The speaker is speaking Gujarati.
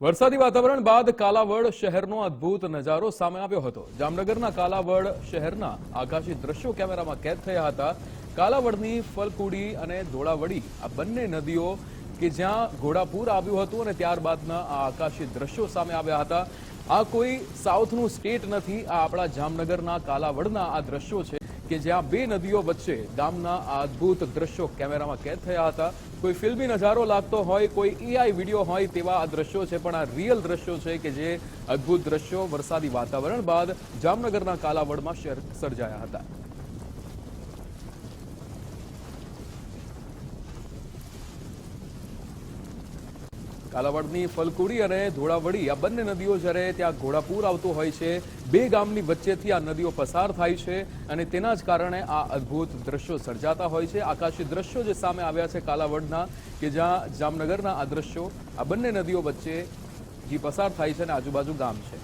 વરસાદી વાતાવરણ બાદ કાલાવડ શહેરનો અદ્ભુત નજારો સામે આવ્યો હતો। જામનગરના કાલાવડ શહેરના આકાશી દ્રશ્યો કેમેરામાં કેદ થયા હતા। કાલાવડની ફલકુડી અને ધોળાવડી આ બંને નદીઓ કે જ્યાં ઘોડાપૂર આવ્યું હતું અને ત્યારબાદના આ આકાશી દ્રશ્યો સામે આવ્યા હતા। આ કોઈ સાઉથનું સ્ટેટ નથી, આ આપણા જામનગરના કાલાવડના આ દ્રશ્યો છે કે જ્યાં બે નદીઓ વચ્ચે ગામના આ અદ્ભુત દ્રશ્યો કેમેરામાં કેદ થયા હતા। કોઈ ફિલ્મી નજારો લાગતો હોય, કોઈ એઆઈ વિડીયો હોય તેવા આ દ્રશ્યો છે, પણ આ રિયલ દ્રશ્યો છે કે જે અદ્ભુત દ્રશ્યો વરસાદી વાતાવરણ બાદ જામનગરના કાલાવડમાં સર્જાયા હતા। કાલાવડની ફલકુડી અને ધોળાવડી આ બંને નદીઓ જ્યારે ત્યાં ઘોડાપૂર આવતું હોય છે, બે ગામની વચ્ચેથી આ નદીઓ પસાર થાય છે અને તેના જ કારણે આ અદ્ભુત દ્રશ્યો સર્જાતા હોય છે। આકાશી દ્રશ્યો જે સામે આવ્યા છે કાલાવડના, કે જ્યાં જામનગરના આ દ્રશ્યો આ બંને નદીઓ વચ્ચે જે પસાર થાય છે અને આજુબાજુ ગામ છે।